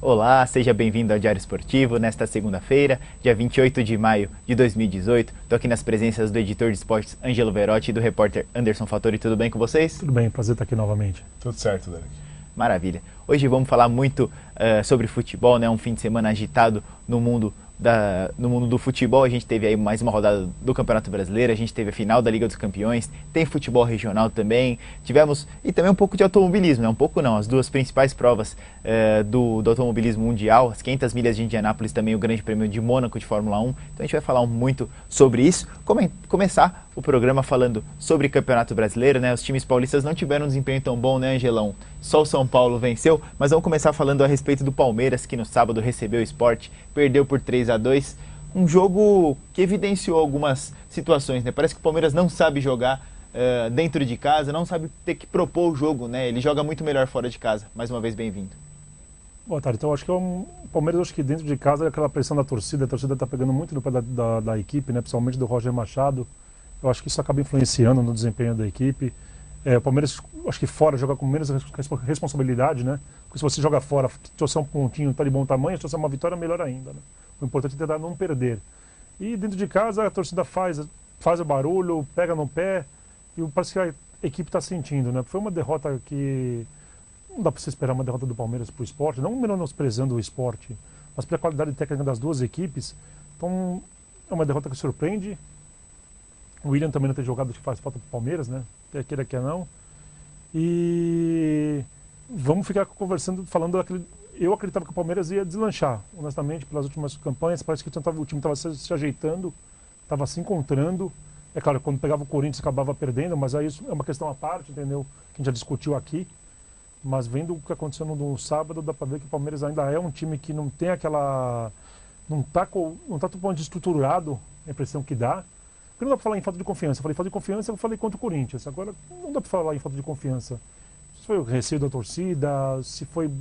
Olá, seja bem-vindo ao Diário Esportivo nesta segunda-feira, dia 28 de maio de 2018. Estou aqui nas presenças do editor de esportes Ângelo Verotti e do repórter Anderson Fattori. Tudo bem com vocês? Tudo bem, prazer estar aqui novamente. Tudo certo, Derek. Maravilha. Hoje vamos falar muito sobre futebol, né? Um fim de semana agitado no mundo do futebol. A gente teve aí mais uma rodada do Campeonato Brasileiro, a gente teve a final da Liga dos Campeões, tem futebol regional também, tivemos, e também um pouco de automobilismo, né? Um pouco não, as duas principais provas do automobilismo mundial, as 500 milhas de Indianápolis, também o Grande Prêmio de Mônaco de Fórmula 1, então a gente vai falar muito sobre isso. Começar o programa falando sobre Campeonato Brasileiro, né? Os times paulistas não tiveram um desempenho tão bom, né, Angelão? Só o São Paulo venceu, mas vamos começar falando a respeito do Palmeiras, que no sábado recebeu o Sport, perdeu por 3-2, um jogo que evidenciou algumas situações, né? Parece que o Palmeiras não sabe jogar dentro de casa, não sabe ter que propor o jogo, né? Ele joga muito melhor fora de casa. Mais uma vez, bem-vindo. Boa tarde. Então, acho que o Palmeiras, acho que dentro de casa é aquela pressão da torcida, a torcida está pegando muito no pé da equipe, né? Principalmente do Roger Machado. Eu acho que isso acaba influenciando no desempenho da equipe. O Palmeiras, acho que fora, joga com menos responsabilidade, né? Porque se você joga fora, trouxer um pontinho, tá de bom tamanho, se trouxer uma vitória, melhor ainda, né? O importante é tentar não perder. E dentro de casa, a torcida faz o barulho, pega no pé, e parece que a equipe está sentindo, né? Foi uma derrota que não dá para você esperar uma derrota do Palmeiras para o Sport, não menosprezando o Sport, mas pela qualidade técnica das duas equipes. Então, é uma derrota que surpreende. O William também não tem jogado, que faz falta para o Palmeiras, né? Quer queira, quer não. E vamos ficar conversando, falando daquele. Eu acreditava que o Palmeiras ia deslanchar, honestamente, pelas últimas campanhas. Parece que o time estava se ajeitando, estava se encontrando. É claro, quando pegava o Corinthians acabava perdendo, mas aí isso é uma questão à parte, entendeu? Que a gente já discutiu aqui. Mas vendo o que aconteceu no sábado, dá para ver que o Palmeiras ainda é um time que não tem aquela. Não está totalmente estruturado, a impressão que dá. Porque não dá para falar em falta de confiança. Eu falei falta de confiança, eu falei contra o Corinthians. Agora, não dá para falar em falta de confiança. Se foi o receio da torcida, se foi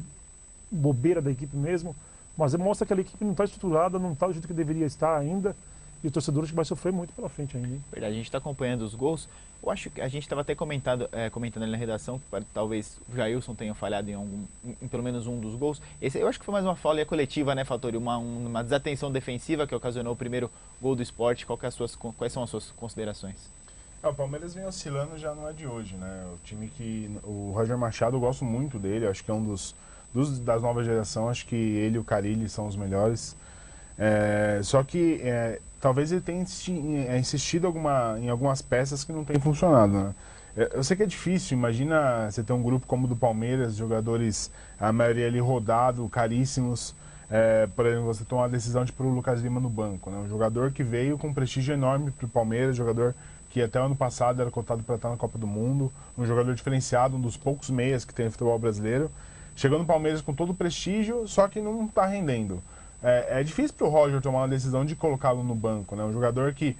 bobeira da equipe mesmo. Mas mostra que a equipe não está estruturada, não está do jeito que deveria estar ainda. E o torcedor acho que vai sofrer muito pela frente ainda. Hein? Verdade, a gente está acompanhando os gols. Eu acho que a gente estava até comentando ali na redação que talvez o Jailson tenha falhado em pelo menos um dos gols. Esse eu acho que foi mais uma falha coletiva, né, Fattori? Uma desatenção defensiva que ocasionou o primeiro gol do Sport. Quais são as suas considerações? O Palmeiras vem oscilando, já não é de hoje, né? O time o Roger Machado, eu gosto muito dele, acho que é um das novas gerações, acho que ele e o Carille são os melhores. Só que talvez ele tenha insistido em algumas peças que não têm funcionado, né? Eu sei que é difícil, imagina você ter um grupo como o do Palmeiras, jogadores, a maioria ali rodado, caríssimos. Por exemplo, você tomar a decisão de pôr o Lucas Lima no banco, né? Um jogador que veio com um prestígio enorme para o Palmeiras, jogador que até o ano passado era cotado para estar na Copa do Mundo, um jogador diferenciado, um dos poucos meias que tem no futebol brasileiro. Chegou no Palmeiras com todo o prestígio, só que não está rendendo. É difícil para o Roger tomar uma decisão de colocá-lo no banco, né? Um jogador que,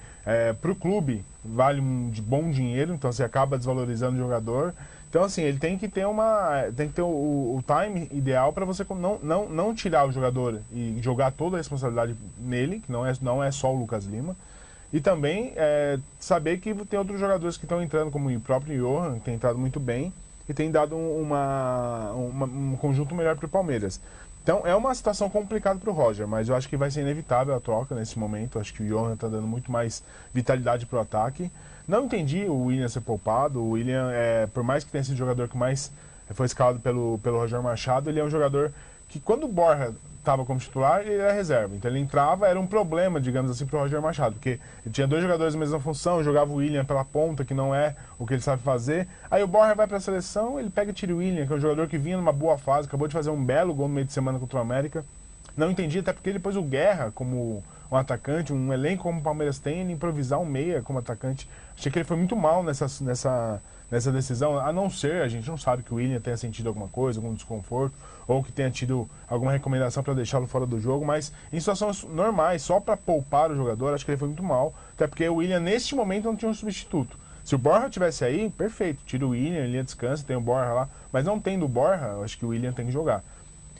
para o clube, vale de bom dinheiro, então você acaba desvalorizando o jogador. Então, assim, ele tem que ter o time ideal para você não tirar o jogador e jogar toda a responsabilidade nele, que não é só o Lucas Lima. E também saber que tem outros jogadores que estão entrando, como o próprio Johan, que tem entrado muito bem e tem dado um conjunto melhor para o Palmeiras. Então é uma situação complicada para o Roger, mas eu acho que vai ser inevitável a troca nesse momento. Acho que o Johan está dando muito mais vitalidade para o ataque. Não entendi o William ser poupado. O William, por mais que tenha sido o jogador que mais foi escalado pelo Roger Machado, ele é um jogador que, quando o Borja estava como titular, ele era reserva. Então ele entrava, era um problema, digamos assim, para o Roger Machado, porque ele tinha dois jogadores na mesma função, jogava o William pela ponta, que não é o que ele sabe fazer. Aí o Borja vai para a seleção, ele pega e tira o William, que é um jogador que vinha numa boa fase, acabou de fazer um belo gol no meio de semana contra o América. Não entendi, até porque ele pôs o Guerra como um atacante, um elenco como o Palmeiras tem, ele improvisar um meia como atacante. Achei que ele foi muito mal nessa decisão, a não ser, a gente não sabe que o William tenha sentido alguma coisa, algum desconforto, ou que tenha tido alguma recomendação para deixá-lo fora do jogo, mas em situações normais, só para poupar o jogador, acho que ele foi muito mal, até porque o William neste momento não tinha um substituto. Se o Borja tivesse aí, perfeito, tira o William, ele descansa, tem o Borja lá, mas não tendo o Borja, eu acho que o William tem que jogar.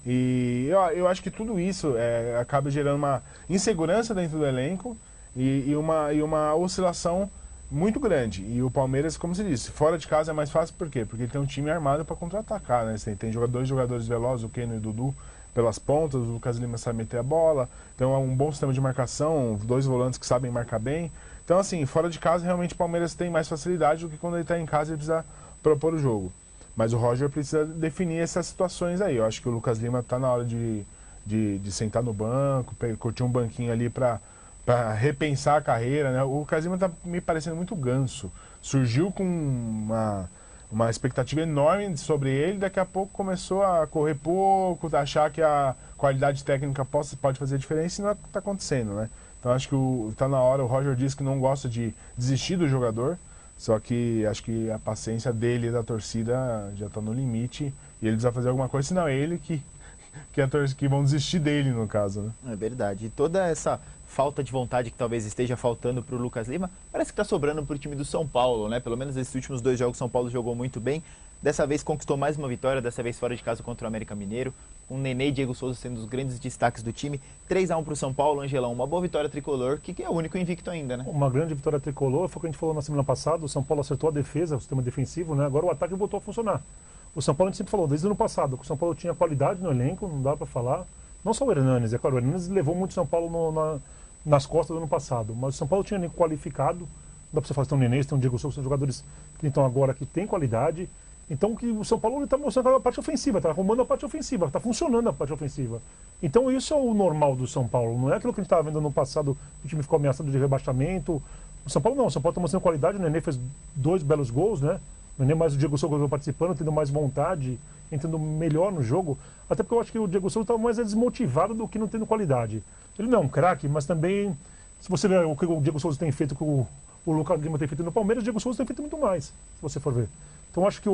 E eu acho que tudo isso acaba gerando uma insegurança dentro do elenco e uma oscilação muito grande. E o Palmeiras, como você disse, fora de casa é mais fácil, por quê? Porque ele tem um time armado para contra-atacar, né? Tem dois jogadores velozes, o Keno e o Dudu, pelas pontas, o Lucas Lima sabe meter a bola, tem um bom sistema de marcação, 2 volantes que sabem marcar bem. Então, assim, fora de casa, realmente o Palmeiras tem mais facilidade do que quando ele está em casa e ele precisa propor o jogo. Mas o Roger precisa definir essas situações aí. Eu acho que o Lucas Lima está na hora de sentar no banco, curtir um banquinho ali para repensar a carreira, né? O Lucas Lima está me parecendo muito ganso. Surgiu com uma expectativa enorme sobre ele, daqui a pouco começou a correr pouco, achar que a qualidade técnica pode fazer diferença e não é o que está acontecendo, né? Então acho que está na hora, o Roger disse que não gosta de desistir do jogador, só que acho que a paciência dele e da torcida já está no limite e ele precisa fazer alguma coisa, senão é ele que vão desistir dele, no caso, né? É verdade. E toda essa falta de vontade que talvez esteja faltando para o Lucas Lima, parece que está sobrando para o time do São Paulo, né? Pelo menos nesses últimos 2 jogos, São Paulo jogou muito bem. Dessa vez conquistou mais uma vitória, dessa vez fora de casa contra o América Mineiro. Com Nenê e Diego Souza sendo os grandes destaques do time. 3-1 para o São Paulo, Angelão. Uma boa vitória tricolor, que é o único invicto ainda, né? Uma grande vitória tricolor, foi o que a gente falou na semana passada. O São Paulo acertou a defesa, o sistema defensivo, né? Agora o ataque voltou a funcionar. O São Paulo, a gente sempre falou, desde o ano passado, que o São Paulo tinha qualidade no elenco, não dá para falar. Não só o Hernanes, é claro, o Hernanes levou muito o São Paulo nas costas do ano passado. Mas o São Paulo tinha elenco qualificado, não dá para você falar que tem o Nenê, tem o Diego Souza, são jogadores que estão agora que têm qualidade. Então que o São Paulo está mostrando a parte ofensiva, está arrumando a parte ofensiva, está funcionando a parte ofensiva. Então isso é o normal do São Paulo, não é aquilo que a gente estava vendo no passado, o time ficou ameaçado de rebaixamento. O São Paulo não, o São Paulo está mostrando qualidade, o Nenê fez 2 belos gols, né? O Nenê mais o Diego Souza participando, tendo mais vontade, entrando melhor no jogo. Até porque eu acho que o Diego Souza estava mais desmotivado do que não tendo qualidade. Ele não é um craque, mas também, se você ver o que o Diego Souza tem feito, com o Lucas Lima tem feito no Palmeiras, o Diego Souza tem feito muito mais, se você for ver. Então acho que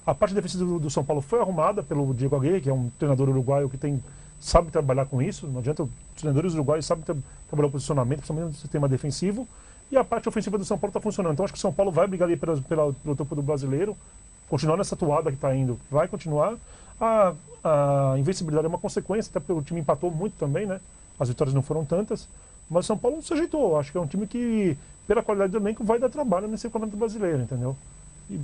a parte defensiva do São Paulo foi arrumada pelo Diego Aguirre, que é um treinador uruguaio que sabe trabalhar com isso. Não adianta, os treinadores uruguaios sabem trabalhar o posicionamento, principalmente no sistema defensivo. E a parte ofensiva do São Paulo está funcionando. Então acho que o São Paulo vai brigar ali pelo topo do brasileiro, continuar nessa toada que está indo, vai continuar. A invencibilidade é uma consequência, até porque o time empatou muito também, né? As vitórias não foram tantas. Mas o São Paulo se ajeitou. Acho que é um time que, pela qualidade do elenco, vai dar trabalho nesse campeonato brasileiro, entendeu? E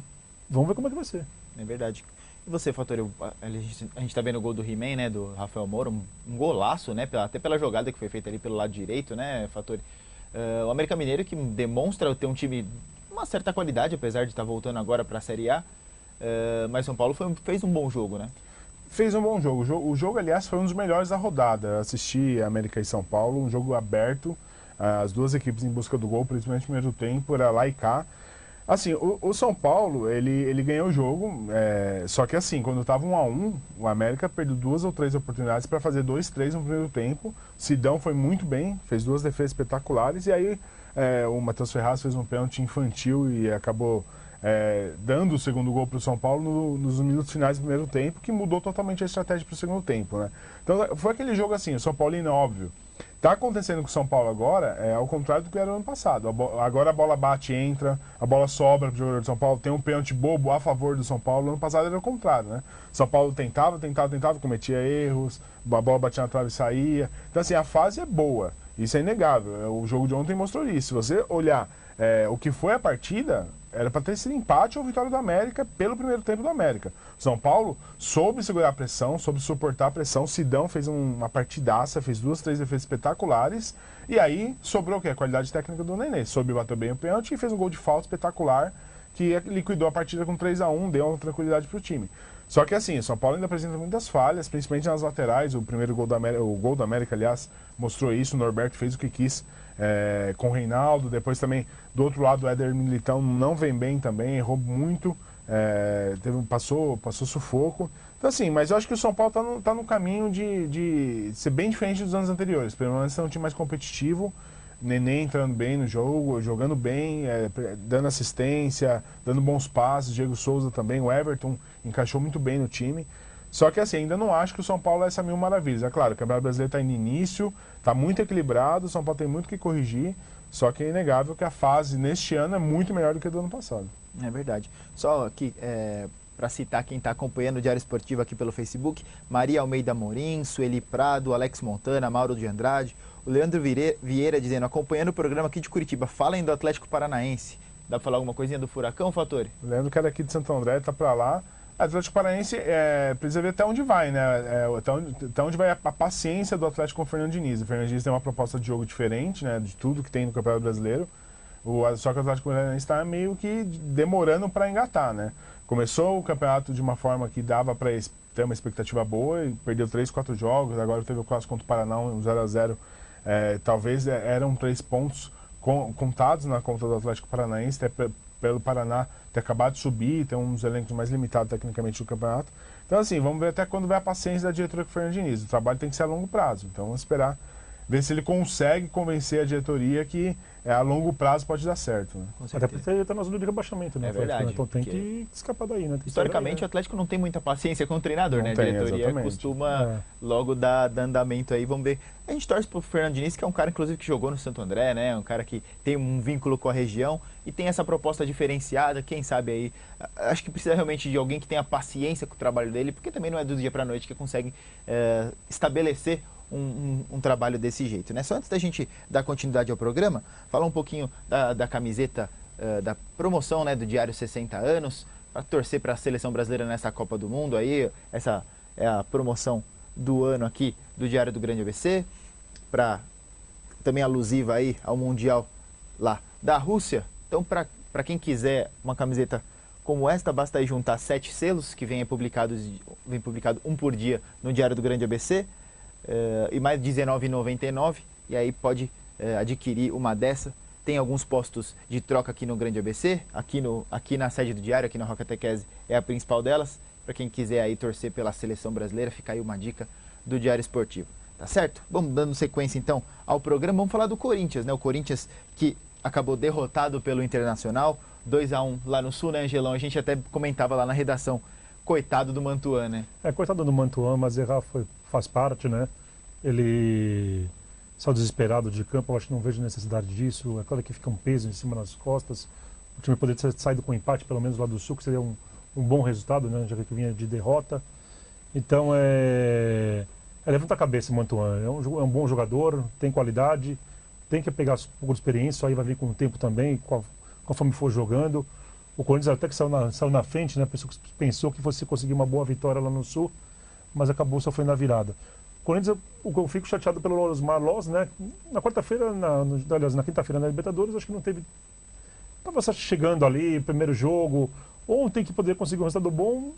vamos ver como é que vai ser. É verdade. E você, Fattori, a gente tá vendo o gol do He-Man, né, do Rafael Moura, um golaço, né, até pela jogada que foi feita ali pelo lado direito, né, Fattori. O América Mineiro, que demonstra ter um time de uma certa qualidade, apesar de estar voltando agora para a Série A, mas São Paulo fez um bom jogo, né? Fez um bom jogo. O jogo, aliás, foi um dos melhores da rodada. Eu assisti América e São Paulo, um jogo aberto, as duas equipes em busca do gol, principalmente no primeiro tempo, era lá e cá. Assim, o São Paulo, ele ganhou o jogo, só que assim, quando estava 1-1, o América perdeu 2 ou 3 oportunidades para fazer 2-3 no primeiro tempo. Sidão foi muito bem, fez 2 defesas espetaculares, e aí o Matheus Ferraz fez um pênalti infantil e acabou dando o segundo gol para o São Paulo nos minutos finais do primeiro tempo, que mudou totalmente a estratégia para o segundo tempo, né? Então foi aquele jogo assim, o São Paulino, óbvio. Está acontecendo com o São Paulo agora, ao contrário do que era no ano passado. Agora a bola bate, entra, a bola sobra para o jogador do São Paulo, tem um pênalti bobo a favor do São Paulo. No ano passado era o contrário, né? São Paulo tentava, cometia erros, a bola batia na trave e saía. Então assim, a fase é boa, isso é inegável. O jogo de ontem mostrou isso. Se você olhar o que foi a partida, era para ter sido empate ou vitória do América pelo primeiro tempo do América. São Paulo soube segurar a pressão, soube suportar a pressão. Sidão fez uma partidaça, fez 2, 3 defesas espetaculares. E aí sobrou o quê? A qualidade técnica do Nenê. Soube bater bem o pênalti e fez um gol de falta espetacular que liquidou a partida com 3-1, deu uma tranquilidade para o time. Só que assim, o São Paulo ainda apresenta muitas falhas, principalmente nas laterais. O primeiro gol do América, aliás, mostrou isso. O Norberto fez o que quis com o Reinaldo. Depois também, do outro lado, o Éder Militão não vem bem também, errou muito, passou sufoco. Então assim, mas eu acho que o São Paulo tá no caminho de ser bem diferente dos anos anteriores. Pelo menos é um time mais competitivo. Nenê entrando bem no jogo, jogando bem, dando assistência, dando bons passes. Diego Souza também, o Everton encaixou muito bem no time. Só que assim, ainda não acho que o São Paulo é essa mil maravilhas. É claro, o Campeonato Brasileiro está no início, está muito equilibrado, o São Paulo tem muito o que corrigir, só que é inegável que a fase neste ano é muito melhor do que a do ano passado. É verdade. Só aqui, para citar quem está acompanhando o Diário Esportivo aqui pelo Facebook, Maria Almeida Morim, Sueli Prado, Alex Montana, Mauro de Andrade, o Leandro Vieira dizendo, acompanhando o programa aqui de Curitiba, falem do Atlético Paranaense. Dá para falar alguma coisinha do Furacão, Fattori? O Leandro, que era aqui de Santo André, está para lá. O Atlético Paranaense precisa ver até onde vai, né? Até onde vai a paciência do Atlético com o Fernando Diniz. O Fernando Diniz tem uma proposta de jogo diferente, né? De tudo que tem no Campeonato Brasileiro. Só que o Atlético Paranaense está meio que demorando para engatar, né? Começou o campeonato de uma forma que dava para ter uma expectativa boa e perdeu 3, 4 jogos. Agora teve o clássico contra o Paraná, um 0-0. Talvez eram 3 pontos contados na conta do Atlético Paranaense, até pelo Paraná ter acabado de subir, ter um dos elencos mais limitados tecnicamente do campeonato. Então, assim, vamos ver até quando vai a paciência da diretoria com o Fernando Diniz. O trabalho tem que ser a longo prazo. Então, vamos esperar, ver se ele consegue convencer a diretoria que a longo prazo pode dar certo. Né? Até porque ele está na zona de rebaixamento, né? É verdade. Né? Então tem que escapar daí, né? Historicamente, o Atlético não tem muita paciência com o treinador, né? A diretoria exatamente. costuma logo dar andamento aí. Vamos ver. A gente torce pro Fernando Diniz, que é um cara, inclusive, que jogou no Santo André, né? Um cara que tem um vínculo com a região e tem essa proposta diferenciada. Quem sabe aí. Acho que precisa realmente de alguém que tenha paciência com o trabalho dele, porque também não é do dia para noite que consegue estabelecer um trabalho desse jeito, né? Só antes da gente dar continuidade ao programa, falar um pouquinho da camiseta, da promoção, né, do Diário 60 anos, para torcer para a seleção brasileira nessa Copa do Mundo aí. Essa é a promoção do ano aqui do Diário do Grande ABC, para também alusiva aí ao Mundial lá da Rússia. Então, para quem quiser uma camiseta como esta, basta aí juntar 7 selos, que vem publicado um por dia no Diário do Grande ABC, e mais R$19,99, e aí pode adquirir uma dessa. Tem alguns postos de troca aqui no Grande ABC, aqui na sede do Diário, aqui na Rocatequese é a principal delas. Para quem quiser aí torcer pela seleção brasileira, fica aí uma dica do Diário Esportivo, tá certo? Vamos dando sequência então ao programa, vamos falar do Corinthians, né? O Corinthians que acabou derrotado pelo Internacional, 2-1 lá no Sul, né, Angelão? A gente até comentava lá na redação, coitado do Mantuan, né? Coitado do Mantuan, mas errar faz parte, né? Ele saiu desesperado de campo, eu acho que não vejo necessidade disso. É claro que fica um peso em cima das costas. O time poderia ter saído com empate, pelo menos lá do Sul, que seria um bom resultado, né? Já que vinha de derrota. Então levanta a cabeça o Mantuan. É um bom jogador, tem qualidade, tem que pegar um pouco de experiência, isso aí vai vir com o tempo também, conforme for jogando. O Corinthians até que saiu na frente, né? Pensou que fosse conseguir uma boa vitória lá no Sul, mas acabou sofrendo a virada. Corinthians, eu fico chateado pelo Osmar Loz, né? Na quarta-feira, aliás, na quinta-feira na Libertadores, acho que não teve. Estava só chegando ali, primeiro jogo, ou tem que poder conseguir um resultado bom.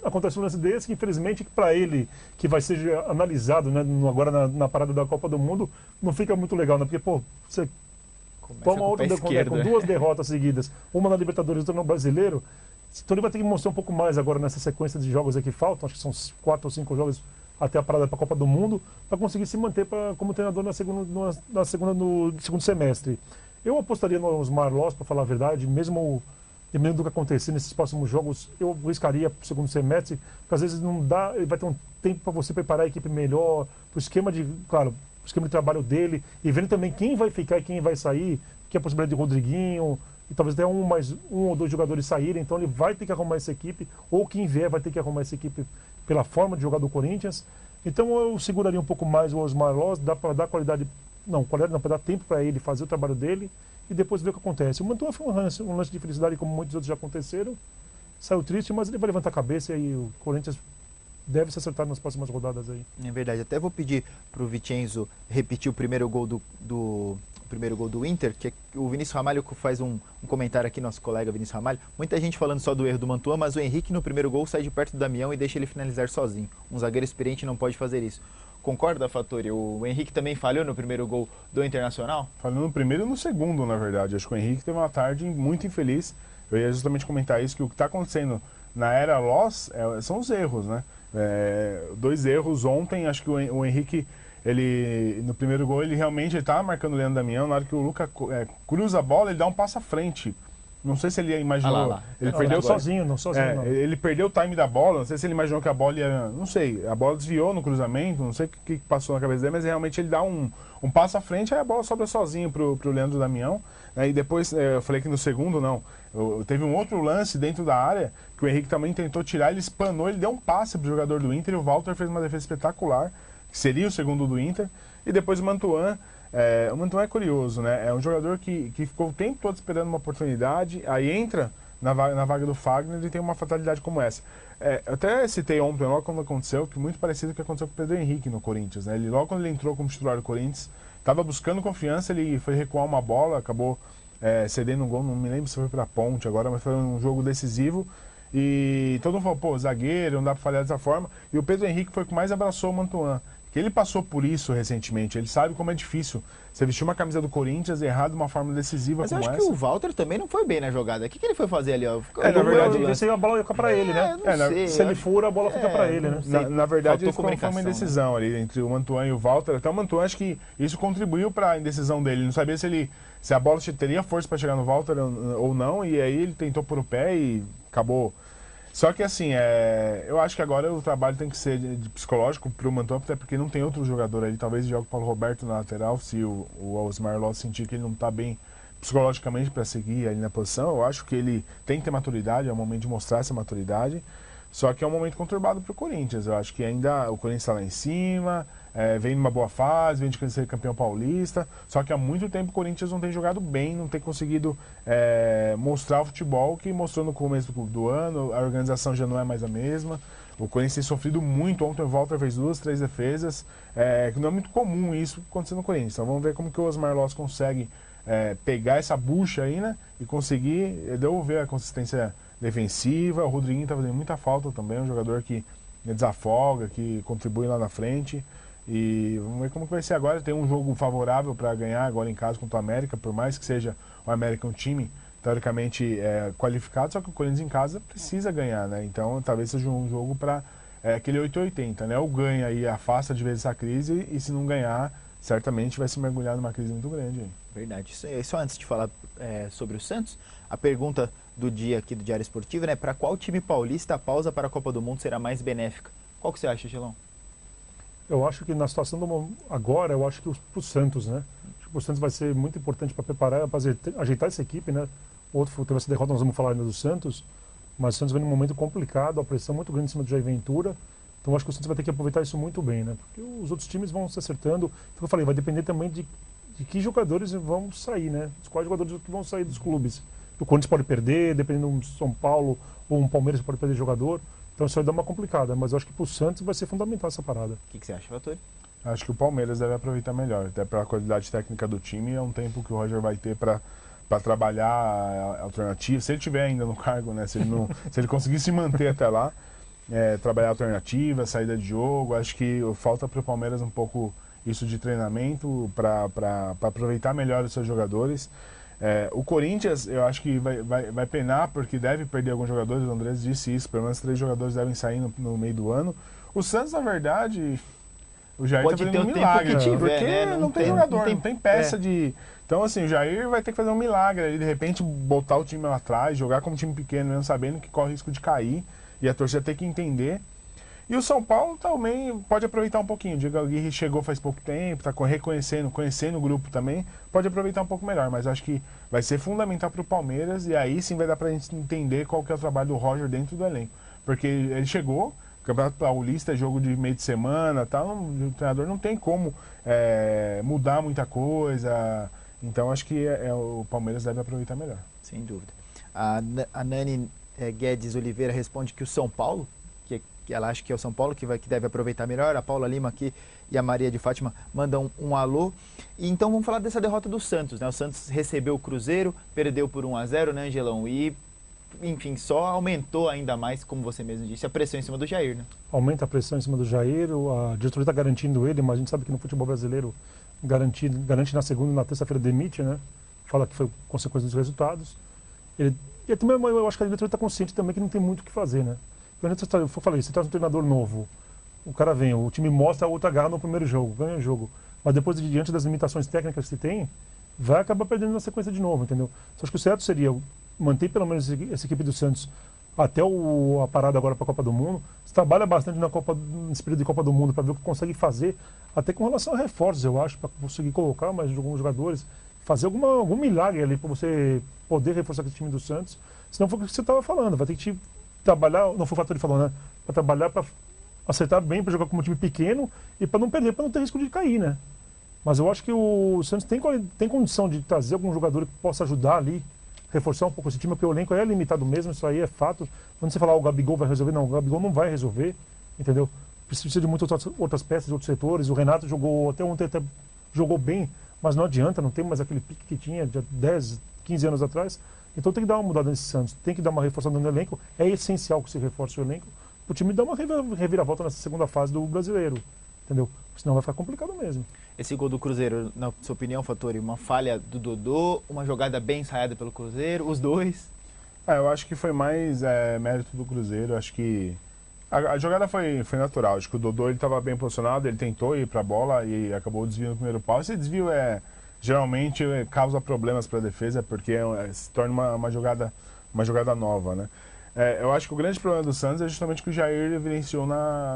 Acontece um lance desse, que infelizmente para ele, que vai ser analisado, né, agora na parada da Copa do Mundo, não fica muito legal, né? Porque, pô, você toma outra com 2 derrotas seguidas, uma na Libertadores e outra no Brasileiro, então ele vai ter que mostrar um pouco mais agora nessa sequência de jogos aí que faltam, acho que são 4 ou 5 jogos até a parada para a Copa do Mundo, para conseguir se manter como treinador no segundo semestre. Eu apostaria no Osmar Loz, para falar a verdade, mesmo dependendo do que acontecer nesses próximos jogos, eu arriscaria para o segundo semestre, porque às vezes não dá, ele vai ter um tempo para você preparar a equipe melhor, para o esquema de trabalho dele, e vendo também quem vai ficar e quem vai sair, que é a possibilidade de Rodriguinho, e talvez até um ou 2 jogadores saírem, então ele vai ter que arrumar essa equipe, ou quem vier vai ter que arrumar essa equipe pela forma de jogar do Corinthians. Então eu seguraria um pouco mais o Osmar Loz, dá para dar qualidade não, para dar tempo para ele fazer o trabalho dele e depois ver o que acontece. O Mantuan foi um lance de felicidade, como muitos outros já aconteceram, saiu triste, mas ele vai levantar a cabeça e o Corinthians deve se acertar nas próximas rodadas aí. É verdade, até vou pedir para o Vicenzo repetir o primeiro gol do Inter, que o Vinícius Ramalho faz um comentário aqui, nosso colega Vinícius Ramalho. Muita gente falando só do erro do Mantuan, mas o Henrique no primeiro gol sai de perto do Damião e deixa ele finalizar sozinho. Um zagueiro experiente não pode fazer isso. Concorda, Fattori? O Henrique também falhou no primeiro gol do Internacional? Falhou no primeiro e no segundo, na verdade. Acho que o Henrique teve uma tarde muito infeliz. Eu ia justamente comentar isso, que o que está acontecendo na era Loss são os erros, né? 2 erros ontem, acho que o Henrique... Ele, no primeiro gol, ele realmente estava marcando o Leandro Damião. Na hora que o Luca cruza a bola, ele dá um passo à frente. Não sei se ele imaginou. Ele perdeu sozinho, não. Ele perdeu o time da bola. Não sei se ele imaginou que a bola ia. Não sei. A bola desviou no cruzamento. Não sei o que passou na cabeça dele, mas realmente ele dá um passo à frente. Aí a bola sobra sozinho pro Leandro Damião. E depois, eu falei que no segundo, não. Teve um outro lance dentro da área que o Henrique também tentou tirar. Ele espanou, ele deu um passe pro jogador do Inter. E o Walter fez uma defesa espetacular, que seria o segundo do Inter, e depois o Mantuan. O Mantuan é curioso, né? É um jogador que ficou o tempo todo esperando uma oportunidade, aí entra na vaga do Fagner e tem uma fatalidade como essa. Eu até citei ontem, logo quando aconteceu, que muito parecido com o que aconteceu com o Pedro Henrique no Corinthians, né? Ele, logo quando ele entrou como titular do Corinthians, estava buscando confiança, ele foi recuar uma bola, acabou cedendo um gol, não me lembro se foi para a Ponte agora, mas foi um jogo decisivo. E todo mundo falou, pô, zagueiro, não dá para falhar dessa forma. E o Pedro Henrique foi o que mais abraçou o Mantuan. Que ele passou por isso recentemente, ele sabe como é difícil você vestir uma camisa do Corinthians e errar de uma forma decisiva Mas como eu essa. acho que o Walter também não foi bem na jogada. O que ele foi fazer ali? Ó? Na verdade, a bola fica para ele, né? Se ele fura, a bola fica para ele, né? Na verdade, foi uma né? indecisão ali entre o Mantuan e o Walter. Até o Mantuan, acho que isso contribuiu para a indecisão dele. Ele não sabia se a bola teria força para chegar no Walter ou não, e aí ele tentou pôr o pé e acabou. Só que assim, eu acho que agora o trabalho tem que ser de psicológico pro Mantuan, até porque não tem outro jogador ali. Talvez jogue o Paulo Roberto na lateral, se o Osmar Loss sentir que ele não está bem psicologicamente para seguir ali na posição. Eu acho que ele tem que ter maturidade, é o momento de mostrar essa maturidade. Só que é um momento conturbado pro Corinthians. Eu acho que ainda o Corinthians está lá em cima, vem numa boa fase, vem de ser campeão paulista. Só que há muito tempo o Corinthians não tem jogado bem, não tem conseguido mostrar o futebol que mostrou no começo do ano. A organização já não é mais a mesma. O Corinthians tem sofrido muito. Ontem o Walter fez 2, 3 defesas. Que não é muito comum isso acontecer no Corinthians. Então vamos ver como que o Osmar Loss consegue pegar essa bucha aí, né? E conseguir devolver a consistência defensiva. O Rodriguinho está fazendo muita falta também, um jogador que desafoga, que contribui lá na frente. E vamos ver como que vai ser agora. Tem um jogo favorável para ganhar agora em casa contra o América, por mais que seja o América um time teoricamente qualificado, só que o Corinthians em casa precisa ganhar, né? Então talvez seja um jogo para aquele 880, né? Ou ganha e afasta de vez essa crise, e se não ganhar, certamente vai se mergulhar numa crise muito grande aí. Verdade. Só antes de falar sobre o Santos, a pergunta do dia aqui do Diário Esportivo, né? Para qual time paulista a pausa para a Copa do Mundo será mais benéfica? Qual que você acha, Gelão? Eu acho que na situação agora, eu acho que pro Santos, né? Acho que o Santos vai ser muito importante para preparar, para ajeitar essa equipe, né? Outro teve essa derrota, nós vamos falar ainda do Santos, mas o Santos vem num momento complicado, a pressão muito grande em cima do Jair Ventura. Então acho que o Santos vai ter que aproveitar isso muito bem, né? Porque os outros times vão se acertando. Então eu falei, vai depender também de que jogadores vão sair, né? De quais jogadores que vão sair dos clubes. O Corinthians pode perder, dependendo do São Paulo ou um Palmeiras pode perder jogador. Então isso vai dar uma complicada, mas eu acho que pro Santos vai ser fundamental essa parada. O que você acha, Valtor? Acho que o Palmeiras deve aproveitar melhor, até pela qualidade técnica do time. É um tempo que o Roger vai ter para trabalhar a alternativa, se ele tiver ainda no cargo, né? Se ele conseguir se manter até lá, trabalhar a alternativa, saída de jogo. Acho que falta para o Palmeiras um pouco isso de treinamento para aproveitar melhor os seus jogadores. O Corinthians, eu acho que vai penar porque deve perder alguns jogadores. O Andrés disse isso, pelo menos 3 jogadores devem sair no meio do ano. O Santos, na verdade, o Jair pode tá ter fazendo o um milagre, tempo que tiver, porque né? não tem jogador, não tem peça de... Então, assim, o Jair vai ter que fazer um milagre ali, de repente botar o time lá atrás, jogar como time pequeno, mesmo sabendo que corre risco de cair, e a torcida tem que entender. E o São Paulo também pode aproveitar um pouquinho. O Diego Aguirre chegou faz pouco tempo, está conhecendo o grupo também, pode aproveitar um pouco melhor, mas acho que vai ser fundamental para o Palmeiras, e aí sim vai dar para a gente entender qual que é o trabalho do Roger dentro do elenco. Porque ele chegou, o Campeonato Paulista é jogo de meio de semana, tal, o treinador não tem como mudar muita coisa. Então acho que o Palmeiras deve aproveitar melhor. Sem dúvida. A Nani Guedes Oliveira responde que o São Paulo, que ela acha que é o São Paulo que deve aproveitar melhor. A Paula Lima aqui e a Maria de Fátima mandam um alô. E então vamos falar dessa derrota do Santos, né? O Santos recebeu o Cruzeiro, perdeu por 1-0, né, Angelão? E, enfim, só aumentou ainda mais, como você mesmo disse, a pressão em cima do Jair, né? Aumenta a pressão em cima do Jair, a diretoria está garantindo ele, mas a gente sabe que no futebol brasileiro garante na segunda e na terça-feira demite, né? Fala que foi consequência dos resultados. E também, eu acho que a diretoria está consciente também que não tem muito o que fazer, né? Eu falei, você traz um treinador novo, o cara vem, o time mostra a outra garra no primeiro jogo, ganha o jogo, mas depois, diante das limitações técnicas que tem, vai acabar perdendo na sequência de novo, entendeu? Então, acho que o certo seria manter pelo menos essa equipe do Santos até a parada agora para a Copa do Mundo. Você trabalha bastante nesse período de Copa do Mundo para ver o que consegue fazer, até com relação a reforços, eu acho, para conseguir colocar mais alguns jogadores, fazer algum milagre ali para você poder reforçar esse time do Santos. Se não for o que você estava falando, vai ter que trabalhar, não foi o fator de falar, né? Para trabalhar, para acertar bem, para jogar como um time pequeno e para não perder, para não ter risco de cair, né? Mas eu acho que o Santos tem condição de trazer algum jogador que possa ajudar ali reforçar um pouco esse time, porque o elenco é limitado mesmo, isso aí é fato. Quando você falar o Gabigol vai resolver, não, o Gabigol não vai resolver, entendeu? Precisa de muitas outras peças, outros setores. O Renato jogou, até ontem até jogou bem, mas não adianta, não tem mais aquele pique que tinha de 10, 15 anos atrás. Então tem que dar uma mudada nesse Santos, tem que dar uma reforçada no elenco. É essencial que se reforce o elenco para o time dar uma reviravolta nessa segunda fase do brasileiro, entendeu? Senão vai ficar complicado mesmo. Esse gol do Cruzeiro, na sua opinião, Fattori, uma falha do Dodô, uma jogada bem ensaiada pelo Cruzeiro, os dois? Eu acho que foi mais mérito do Cruzeiro. Acho que a jogada foi natural. Acho que o Dodô estava bem posicionado, ele tentou ir para a bola e acabou desviando no primeiro pau. Esse desvio geralmente causa problemas para a defesa, porque se torna uma jogada nova, né? Eu acho que o grande problema do Santos é justamente o que o Jair evidenciou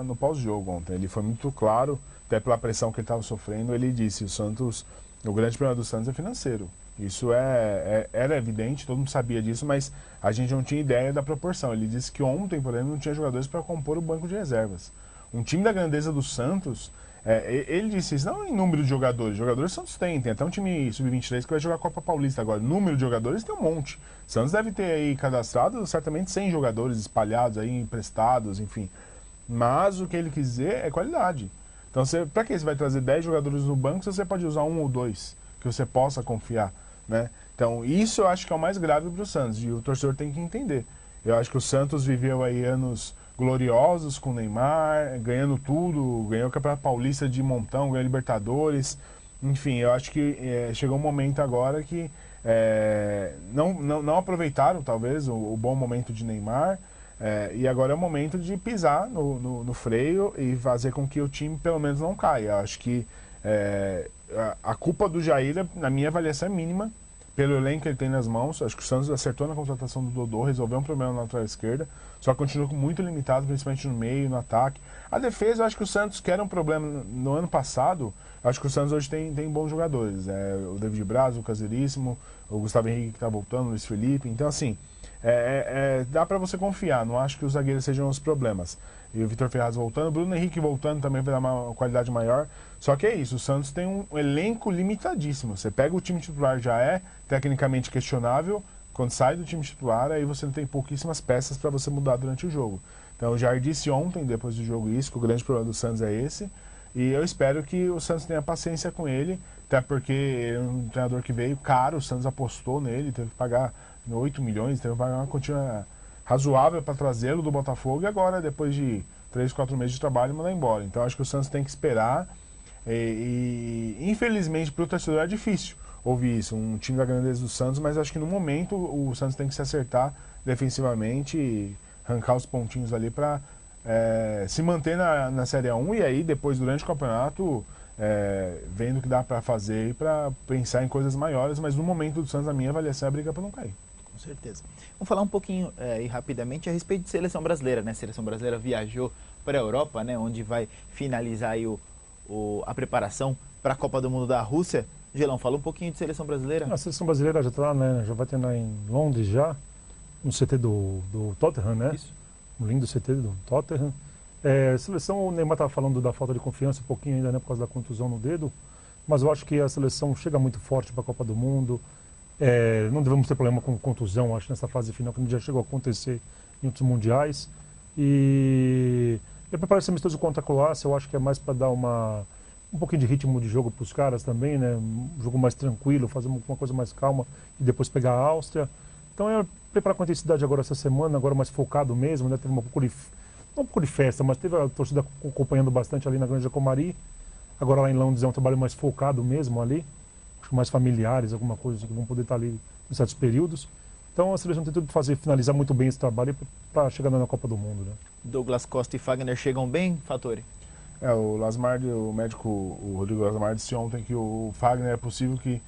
no pós-jogo ontem. Ele foi muito claro, até pela pressão que ele estava sofrendo, ele disse: o grande problema do Santos é financeiro. Isso era evidente, todo mundo sabia disso, mas a gente não tinha ideia da proporção. Ele disse que ontem, por exemplo, não tinha jogadores para compor o banco de reservas. Um time da grandeza do Santos, ele disse isso não em número de jogadores. Jogadores o Santos tem até um time sub-23 que vai jogar a Copa Paulista agora. Número de jogadores tem um monte. O Santos deve ter aí cadastrado certamente 100 jogadores espalhados, aí, emprestados, enfim. Mas o que ele quis dizer é qualidade. Então, para que você vai trazer 10 jogadores no banco se você pode usar um ou dois que você possa confiar, né? Então, isso eu acho que é o mais grave para o Santos, e o torcedor tem que entender. Eu acho que o Santos viveu aí anos gloriosos com o Neymar, ganhando tudo, ganhou o Campeonato Paulista de montão, ganhou Libertadores, enfim, eu acho que chegou um momento agora que não aproveitaram, talvez, o bom momento de Neymar, e agora é o momento de pisar no freio e fazer com que o time, pelo menos, não caia. Eu acho que a culpa do Jair, na minha avaliação, é mínima, pelo elenco que ele tem nas mãos. Acho que o Santos acertou na contratação do Dodô, resolveu um problema na lateral esquerda, só continua muito limitado, principalmente no meio, no ataque. A defesa, eu acho que o Santos, que era um problema no ano passado, acho que o Santos hoje tem bons jogadores. O David Braz, o Caseríssimo, o Gustavo Henrique que está voltando, o Luiz Felipe. Então, assim, dá para você confiar. Não acho que os zagueiros sejam os problemas. E o Vitor Ferraz voltando, o Bruno Henrique voltando também vai dar uma qualidade maior. Só que é isso, o Santos tem um elenco limitadíssimo. Você pega o time titular, já é tecnicamente questionável. Quando sai do time titular, aí você tem pouquíssimas peças para você mudar durante o jogo. Então, o Jair disse ontem, depois do jogo, isso, que o grande problema do Santos é esse. E eu espero que o Santos tenha paciência com ele, até porque ele é um treinador que veio caro, o Santos apostou nele, teve que pagar 8 milhões, teve que pagar uma quantia razoável para trazê-lo do Botafogo, e agora, depois de 3, 4 meses de trabalho, mandar embora. Então, acho que o Santos tem que esperar, e infelizmente, para o torcedor é difícil ouvir isso, um time da grandeza do Santos, mas acho que no momento o Santos tem que se acertar defensivamente e arrancar os pontinhos ali para se manter na Série A1, e aí depois, durante o campeonato, vendo o que dá para fazer e para pensar em coisas maiores, mas no momento do Santos, a minha avaliação é a briga para não cair. Com certeza. Vamos falar um pouquinho e rapidamente a respeito de seleção brasileira, né? A seleção brasileira viajou para a Europa, né? Onde vai finalizar aí a preparação para a Copa do Mundo da Rússia. Gelão, fala um pouquinho de seleção brasileira. A seleção brasileira já está, né? Já vai ter lá em Londres já, no CT do Tottenham, né? Isso. Um lindo CT do Tottenham. A seleção, o Neymar estava falando da falta de confiança um pouquinho ainda, né? Por causa da contusão no dedo. Mas eu acho que a seleção chega muito forte para a Copa do Mundo. Não devemos ter problema com contusão, acho, nessa fase final, que já chegou a acontecer em outros mundiais. E preparar esse amistoso contra a Croácia, eu acho que é mais para dar um pouquinho de ritmo de jogo para os caras também, né? Um jogo mais tranquilo, fazer uma coisa mais calma e depois pegar a Áustria. Então preparar com intensidade agora essa semana, agora mais focado mesmo, né? Teve não um pouco de festa, mas teve a torcida acompanhando bastante ali na Granja Comari. Agora lá em Londres é um trabalho mais focado mesmo ali, acho que mais familiares, alguma coisa que vão poder estar ali em certos períodos. Então a seleção tem tudo para finalizar muito bem esse trabalho para chegar na Copa do Mundo, né? Douglas Costa e Fagner chegam bem, Fattori? O Lasmar, o médico, o Rodrigo Lasmar, disse ontem que o Fagner é possível que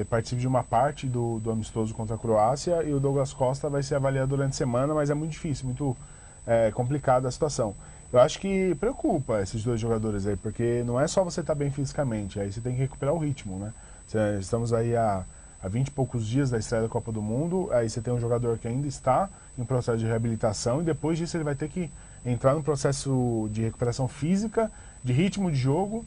participe de uma parte do amistoso contra a Croácia, e o Douglas Costa vai ser avaliado durante a semana, mas é muito difícil, muito complicada a situação. Eu acho que preocupa esses dois jogadores aí, porque não é só você estar bem fisicamente, aí você tem que recuperar o ritmo, né? Estamos aí há 20 e poucos dias da estreia da Copa do Mundo, aí você tem um jogador que ainda está em processo de reabilitação, e depois disso ele vai ter que entrar no processo de recuperação física, de ritmo de jogo.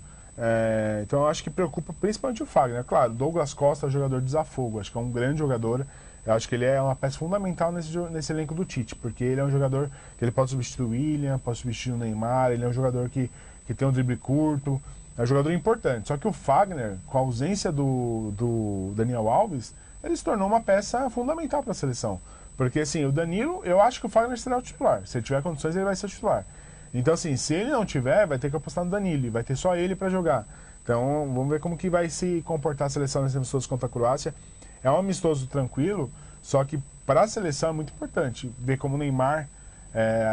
Então eu acho que preocupa principalmente o Fagner. Claro, Douglas Costa é um jogador de desafogo, acho que é um grande jogador, Eu acho que ele é uma peça fundamental nesse elenco do Tite, porque ele é um jogador que ele pode substituir o William, pode substituir o Neymar, ele é um jogador que tem um drible curto, é um jogador importante. Só que o Fagner, com a ausência do Daniel Alves, ele se tornou uma peça fundamental para a seleção. Porque, assim, o Danilo, eu acho que o Fagner será o titular. Se ele tiver condições, ele vai ser o titular. Então, assim, se ele não tiver, vai ter que apostar no Danilo, vai ter só ele para jogar. Então, vamos ver como que vai se comportar a seleção nesse amistoso contra a Croácia. É um amistoso tranquilo, só que para a seleção é muito importante ver como o Neymar,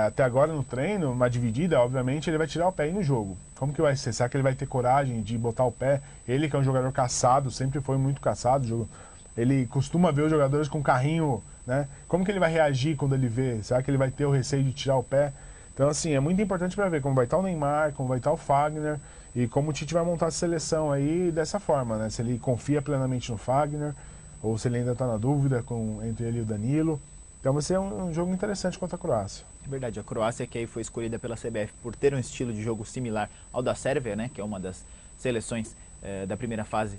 até agora no treino, uma dividida, obviamente, ele vai tirar o pé aí no jogo. Como que vai ser? Será que ele vai ter coragem de botar o pé? Ele que é um jogador caçado, sempre foi muito caçado, ele costuma ver os jogadores com carrinho, né? Como que ele vai reagir quando ele vê? Será que ele vai ter o receio de tirar o pé? Então, assim, é muito importante para ver como vai estar o Neymar, como vai estar o Fagner e como o Tite vai montar a seleção aí dessa forma, né? Se ele confia plenamente no Fagner ou se ele ainda está na dúvida entre ele e o Danilo. Então vai ser um jogo interessante contra a Croácia. Verdade, a Croácia que aí foi escolhida pela CBF por ter um estilo de jogo similar ao da Sérvia, né? Que é uma das seleções da primeira fase,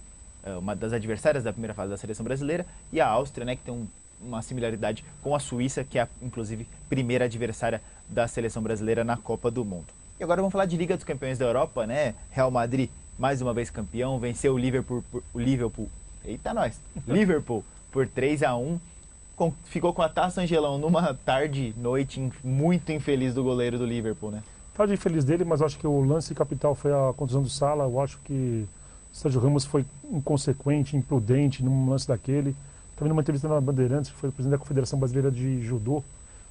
uma das adversárias da primeira fase da seleção brasileira, e a Áustria, né? Que tem uma similaridade com a Suíça, que é, inclusive, primeira adversária da seleção brasileira na Copa do Mundo. E agora vamos falar de Liga dos Campeões da Europa, né? Real Madrid, mais uma vez campeão, venceu o Liverpool eita nós! Liverpool por 3-1, ficou com a Taça Angelão numa noite muito infeliz do goleiro do Liverpool, né? Tarde infeliz dele, mas acho que o lance capital foi a contusão do Salah. Eu acho que o Sérgio Ramos foi inconsequente, imprudente num lance daquele. Também numa entrevista na Bandeirantes, que foi o presidente da Confederação Brasileira de Judô,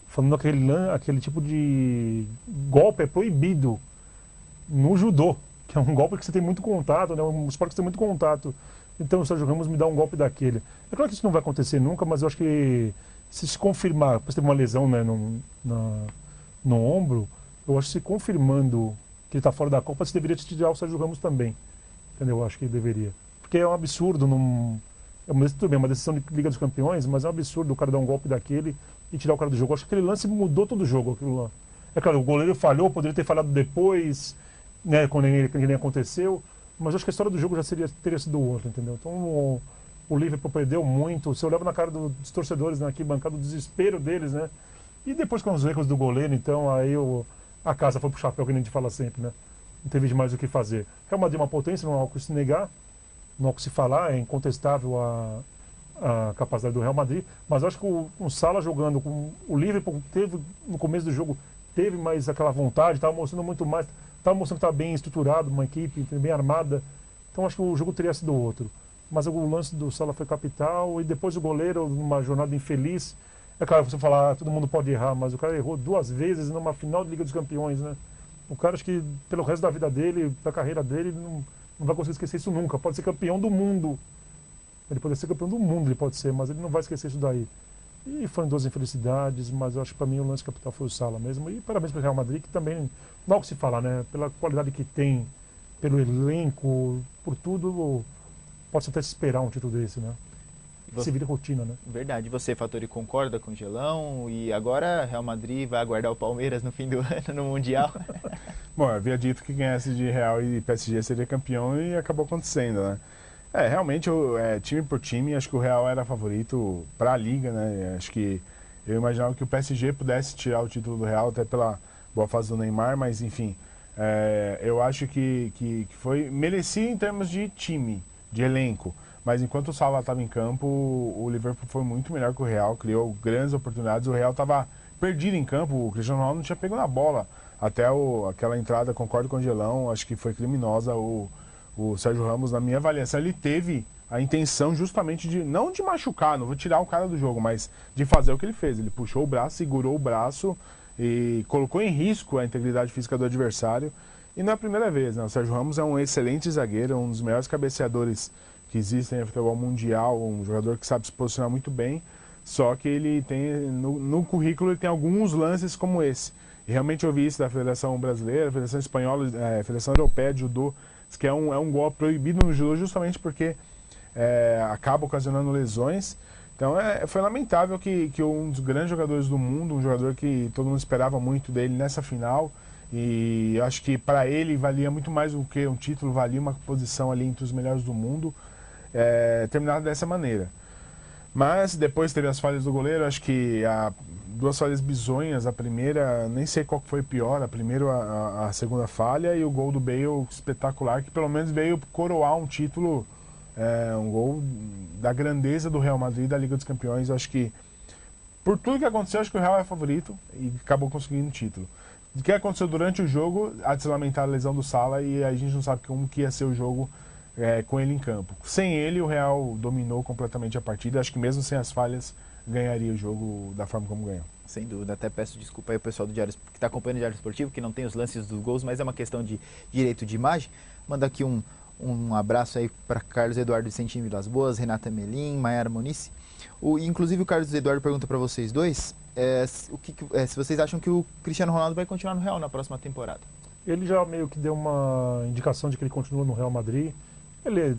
falando que aquele tipo de golpe é proibido no judô, que é um golpe que você tem muito contato, né? Um esporte que você tem muito contato. Então o Sérgio Ramos me dá um golpe daquele. É claro que isso não vai acontecer nunca, mas eu acho que se confirmar, depois teve uma lesão, né, no ombro, eu acho que se confirmando que ele está fora da Copa, você deveria tirar o Sérgio Ramos também. Entendeu? Eu acho que ele deveria. Porque é um absurdo, tudo bem, uma decisão de Liga dos Campeões, mas é um absurdo o cara dar um golpe daquele e tirar o cara do jogo. Eu acho que aquele lance mudou todo o jogo. Aquilo lá. É claro, o goleiro falhou, poderia ter falhado depois, né, quando nem aconteceu. Mas acho que a história do jogo já teria sido outra, entendeu? Então o Liverpool perdeu muito. Você olhava na cara dos torcedores na arquibancada, o desespero deles, né? E depois com os erros do goleiro, então aí a casa foi pro chapéu, que a gente fala sempre, né? Não teve mais o que fazer. Real Madrid é uma potência, não há o que se negar, não há o que se falar, é incontestável a capacidade do Real Madrid, mas acho que o Salah jogando com o Liverpool teve, no começo do jogo, teve mais aquela vontade, estava mostrando muito mais. Estava mostrando que estava bem estruturado, uma equipe bem armada. Então acho que o jogo teria sido outro. Mas o lance do Salah foi capital e depois o goleiro, numa jornada infeliz. É claro, você falar, todo mundo pode errar, mas o cara errou 2 vezes numa final de Liga dos Campeões, né? O cara, acho que pelo resto da vida dele, da carreira dele, não vai conseguir esquecer isso nunca. Pode ser campeão do mundo. Ele pode ser campeão do mundo, ele pode ser, mas ele não vai esquecer isso daí. E foram 2 infelicidades, mas eu acho que para mim o lance capital foi o Salah mesmo. E parabéns para o Real Madrid, que também, não há o que se falar, né? Pela qualidade que tem, pelo elenco, por tudo, pode até se esperar um título desse, né? Se vira rotina, né? Verdade. Você, Fattori, concorda com o Gelão? E agora Real Madrid vai aguardar o Palmeiras no fim do ano no Mundial? Bom, eu havia dito que ganhasse de Real e PSG seria campeão e acabou acontecendo, né? Realmente, time por time, acho que o Real era favorito para a Liga, né? Acho que eu imaginava que o PSG pudesse tirar o título do Real, até pela boa fase do Neymar, mas enfim, eu acho que merecia em termos de time, de elenco. Mas enquanto o Salah estava em campo, o Liverpool foi muito melhor que o Real, criou grandes oportunidades, o Real estava perdido em campo, o Cristiano Ronaldo não tinha pego na bola. Até aquela entrada, concordo com o Gelão, acho que foi criminosa. O Sérgio Ramos, na minha avaliação, ele teve a intenção justamente não de machucar, não vou tirar o cara do jogo, mas de fazer o que ele fez. Ele puxou o braço, segurou o braço e colocou em risco a integridade física do adversário. E não é a primeira vez, né? O Sérgio Ramos é um excelente zagueiro, um dos melhores cabeceadores que existem no futebol mundial, um jogador que sabe se posicionar muito bem, só que ele tem, no currículo, ele tem alguns lances como esse. E realmente eu vi isso da Federação Brasileira, Federação Espanhola, Federação Europeia de Judô, que é um golpe proibido no judô justamente porque acaba ocasionando lesões. Então foi lamentável que um dos grandes jogadores do mundo, um jogador que todo mundo esperava muito dele nessa final, e acho que para ele valia muito mais do que um título, valia uma posição ali entre os melhores do mundo, terminado dessa maneira. Mas depois teve as falhas do goleiro, acho que duas falhas bizonhas, a primeira, nem sei qual que foi pior, a primeira a segunda falha e o gol do Bale espetacular, que pelo menos veio coroar um título, um gol da grandeza do Real Madrid da Liga dos Campeões. Acho que por tudo que aconteceu, acho que o Real é favorito e acabou conseguindo o título. O que aconteceu durante o jogo, há de se lamentar a lesão do Salah e a gente não sabe como que ia ser o jogo com ele em campo. Sem ele, o Real dominou completamente a partida. Acho que mesmo sem as falhas, ganharia o jogo da forma como ganhou. Sem dúvida, até peço desculpa aí ao pessoal do Diário, que está acompanhando o Diário Esportivo, que não tem os lances dos gols, mas é uma questão de direito de imagem. Manda aqui um abraço aí para Carlos Eduardo Vicentinho Vilas Boas, Renata Melim, Maiara Monice. Inclusive o Carlos Eduardo pergunta para vocês dois se vocês acham que o Cristiano Ronaldo vai continuar no Real na próxima temporada. Ele já meio que deu uma indicação de que ele continua no Real Madrid. Ele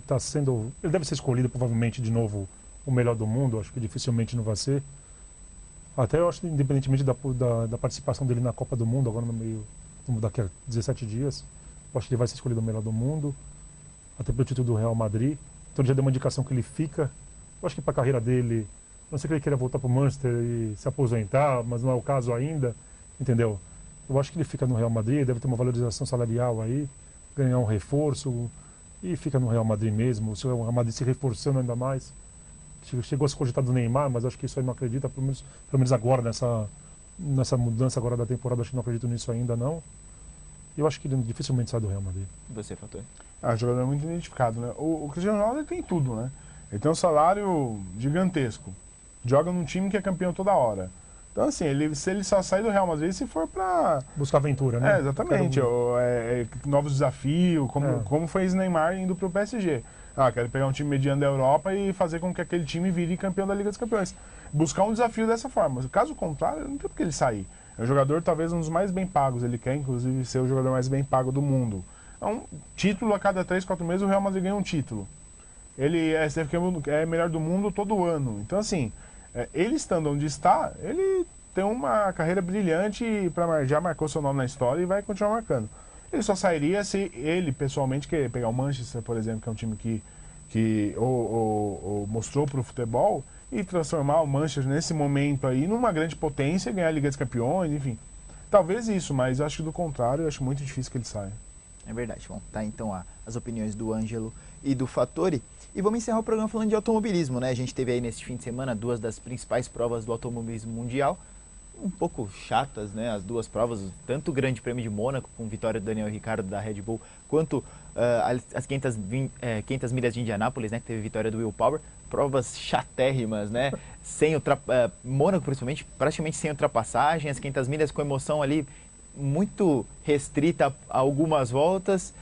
deve ser escolhido provavelmente de novo o melhor do mundo, acho que dificilmente não vai ser. Até eu acho que independentemente da participação dele na Copa do Mundo, agora daqui a 17 dias, eu acho que ele vai ser escolhido o melhor do mundo, até pelo título do Real Madrid. Então ele já deu uma indicação que ele fica. Eu acho que para a carreira dele, não sei que ele queira voltar para o Manchester e se aposentar, mas não é o caso ainda, entendeu? Eu acho que ele fica no Real Madrid, deve ter uma valorização salarial aí, ganhar um reforço e fica no Real Madrid mesmo. O Real Madrid se reforçando ainda mais. Chegou a se cogitar do Neymar, mas acho que isso aí não acredita, pelo menos agora, nessa mudança agora da temporada, acho que não acredito nisso ainda, não. Eu acho que ele dificilmente sai do Real Madrid. Você, Fator? O jogador é muito identificado, né? O Cristiano Ronaldo ele tem tudo, né? Ele tem um salário gigantesco. Joga num time que é campeão toda hora. Então, assim, se ele só sair do Real Madrid, se for pra... buscar aventura, né? Exatamente. Novos desafios, como foi esse Neymar indo pro PSG. Quero pegar um time mediano da Europa e fazer com que aquele time vire campeão da Liga dos Campeões. Buscar um desafio dessa forma. Caso contrário, não tem por que ele sair. É um jogador talvez um dos mais bem pagos. Ele quer, inclusive, ser o jogador mais bem pago do mundo. Então, título a cada 3, 4 meses, o Real Madrid ganha um título. Ele é melhor do mundo todo ano. Então, assim, ele estando onde está, ele tem uma carreira brilhante, já marcou seu nome na história e vai continuar marcando. Ele só sairia se ele, pessoalmente, querer pegar o Manchester, por exemplo, que é um time que mostrou para o futebol, e transformar o Manchester nesse momento aí numa grande potência, ganhar a Liga dos Campeões, enfim. Talvez isso, mas eu acho que do contrário, eu acho muito difícil que ele saia. É verdade. Bom, tá então as opiniões do Ângelo e do Fattori. E vamos encerrar o programa falando de automobilismo, né? A gente teve aí nesse fim de semana duas das principais provas do automobilismo mundial, um pouco chatas, né? As duas provas, tanto o Grande Prêmio de Mônaco, com vitória do Daniel Ricciardo da Red Bull, quanto as 500 milhas de Indianápolis, né? Que teve vitória do Will Power. Provas chatérrimas, né? Mônaco, principalmente, praticamente sem ultrapassagem, as 500 milhas com emoção ali muito restrita a algumas voltas.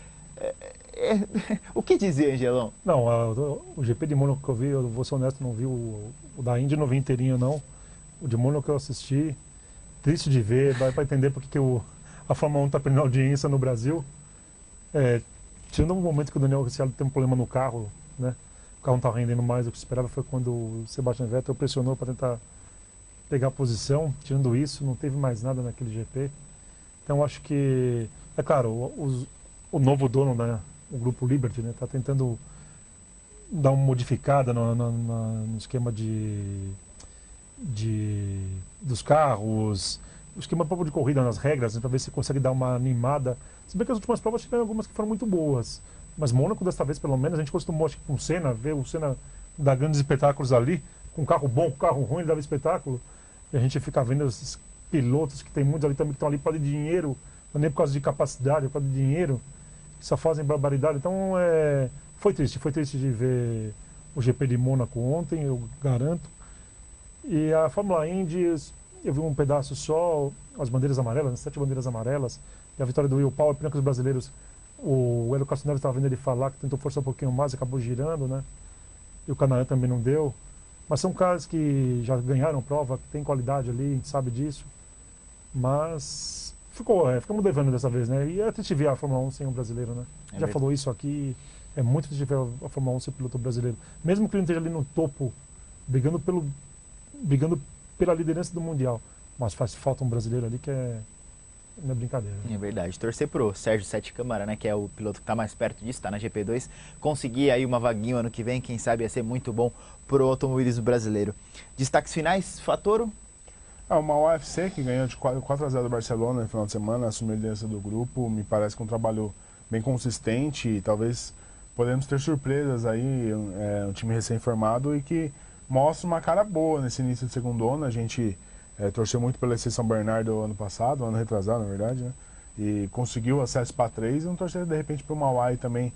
O que dizer, Angelão? Não, o GP de Mônaco que eu vi, eu vou ser honesto, não vi o da Indy, não vi inteirinho, não. O de Mônaco que eu assisti, triste de ver, vai para entender porque a Fórmula 1 está perdendo audiência no Brasil. Tirando um momento que o Daniel Ricciardo tem um problema no carro, né? O carro não estava rendendo mais do que esperava, foi quando o Sebastian Vettel pressionou para tentar pegar a posição. Tirando isso, não teve mais nada naquele GP. Então acho que, é claro, o novo dono, né, o grupo Liberty, né, está tentando dar uma modificada no esquema dos carros, o esquema próprio de corrida nas regras, né, para ver se consegue dar uma animada. Se bem que as últimas provas tiveram algumas que foram muito boas, mas Mônaco desta vez pelo menos a gente costumou, acho que com o Senna, ver o Senna dar grandes espetáculos ali, com carro bom, com carro ruim, ele dava espetáculo, e a gente fica vendo esses pilotos que tem muitos ali também que estão ali por causa de dinheiro, não é nem por causa de capacidade, é por causa de dinheiro, que só fazem barbaridade. Então foi triste de ver o GP de Mônaco ontem, eu garanto. E a Fórmula Indy, eu vi um pedaço só, as bandeiras amarelas, 7 bandeiras amarelas, e a vitória do Will Power, pena que os brasileiros, o Hélio Castro Neves estava vendo ele falar que tentou forçar um pouquinho mais, acabou girando, né? E o Canadá também não deu. Mas são caras que já ganharam prova, que tem qualidade ali, a gente sabe disso. Mas ficamos devendo dessa vez, né? E é triste ver a Fórmula 1 sem um brasileiro, né? Já falou isso aqui, é muito triste ver a Fórmula 1 sem piloto brasileiro. Mesmo que ele esteja ali no topo, brigando pela liderança do Mundial. Mas faz falta um brasileiro ali que é não é brincadeira. É verdade. Torcer pro Sérgio Sete Câmara, né, que é o piloto que está mais perto disso, está na GP2, conseguir aí uma vaguinha ano que vem, quem sabe ia ser muito bom pro automobilismo brasileiro. Destaques finais, Fatoro? Uma UFC que ganhou de 4-0 do Barcelona no final de semana, assumiu a liderança do grupo, me parece que um trabalho bem consistente e talvez podemos ter surpresas aí, um time recém-formado e que mostra uma cara boa nesse início de segundona. A gente torceu muito pela SC São Bernardo ano passado, ano retrasado na verdade, né? E conseguiu acesso para 3 e não torcer de repente para o Mauá também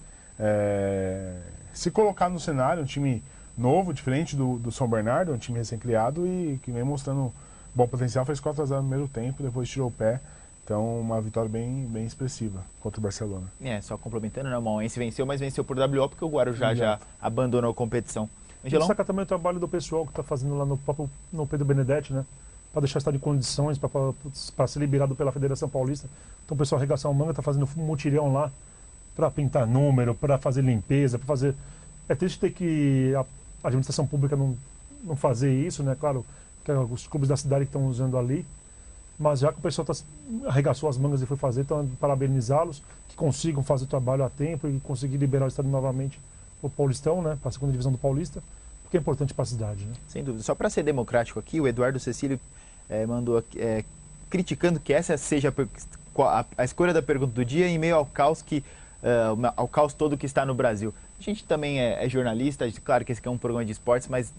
se colocar no cenário, um time novo, diferente do São Bernardo, um time recém-criado e que vem mostrando bom potencial. Fez 4-0 no primeiro tempo, depois tirou o pé. Então, uma vitória bem expressiva contra o Barcelona. Só complementando, né? O Mauense venceu, mas venceu por WO porque o Guarujá já abandonou a competição. Angelão? Destacar também o trabalho do pessoal que está fazendo lá no Pedro Benedetti, né? Para deixar estar em condições, para ser liberado pela Federação Paulista. Então, o pessoal arregaçar o manga, está fazendo um mutirão lá para pintar número, para fazer limpeza, para fazer... É triste ter que a administração pública não fazer isso, né? Claro, que os clubes da cidade que estão usando ali, mas já que o pessoal arregaçou as mangas e foi fazer, então parabenizá-los, que consigam fazer o trabalho a tempo e conseguir liberar o estado novamente para o Paulistão, né, para a segunda divisão do Paulista, porque é importante para a cidade. Né? Sem dúvida. Só para ser democrático aqui, o Eduardo Cecílio mandou criticando que essa seja a escolha da pergunta do dia em meio ao caos ao caos todo que está no Brasil. A gente também é jornalista, claro que esse aqui é um programa de esportes, mas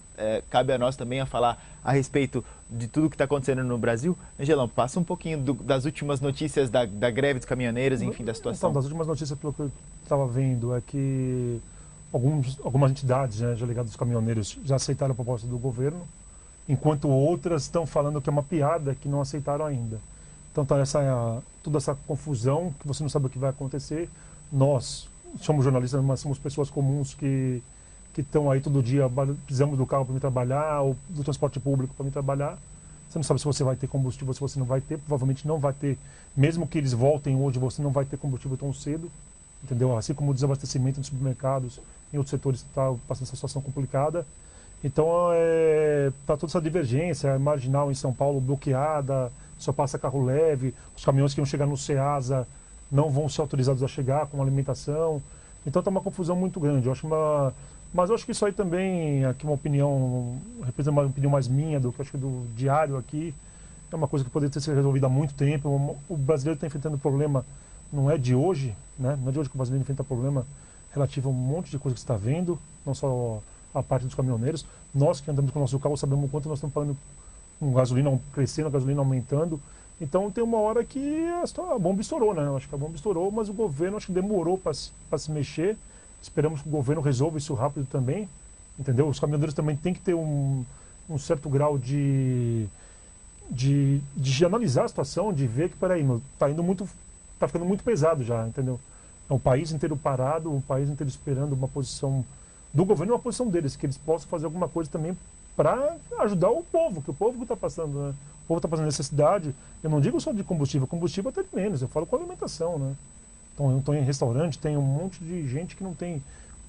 cabe a nós também a falar a respeito de tudo que está acontecendo no Brasil. Angelão, passa um pouquinho das últimas notícias da greve dos caminhoneiros, enfim, da situação. Então, das últimas notícias, pelo que eu estava vendo, é que algumas entidades, né, já ligadas aos caminhoneiros, já aceitaram a proposta do governo, enquanto outras estão falando que é uma piada, que não aceitaram ainda. Então, tá toda essa confusão, que você não sabe o que vai acontecer. Nós somos jornalistas, mas somos pessoas comuns que estão aí todo dia, precisamos do carro para me trabalhar, ou do transporte público para me trabalhar. Você não sabe se você vai ter combustível, se você não vai ter, provavelmente não vai ter. Mesmo que eles voltem hoje, você não vai ter combustível tão cedo, entendeu? Assim como o desabastecimento nos supermercados, em outros setores está passando essa situação complicada. Então, tá toda essa divergência, a marginal em São Paulo bloqueada, só passa carro leve, os caminhões que iam chegar no Ceasa não vão ser autorizados a chegar com alimentação. Então está uma confusão muito grande. Mas eu acho que isso aí também, aqui uma opinião, representa uma opinião mais minha do que acho que do diário aqui, é uma coisa que poderia ter sido resolvida há muito tempo. O brasileiro está enfrentando problema, não é de hoje, né? Não é de hoje que o brasileiro enfrenta problema relativo a um monte de coisa que você está vendo, não só a parte dos caminhoneiros. Nós que andamos com o nosso carro sabemos o quanto nós estamos pagando com gasolina crescendo, a gasolina aumentando. Então tem uma hora que a bomba estourou, né? Eu acho que a bomba estourou, mas o governo acho que demorou para se mexer. Esperamos que o governo resolva isso rápido também, entendeu? Os caminhoneiros também têm que ter um certo grau de analisar a situação, de ver que, peraí, tá ficando muito pesado já, entendeu? É um país inteiro parado, um país inteiro esperando uma posição do governo, uma posição deles, que eles possam fazer alguma coisa também para ajudar o povo, que o povo que está passando, né? O povo está passando necessidade. Eu não digo só de combustível até de menos, eu falo com alimentação, né? Então, eu estou em restaurante, tem um monte de gente que não tem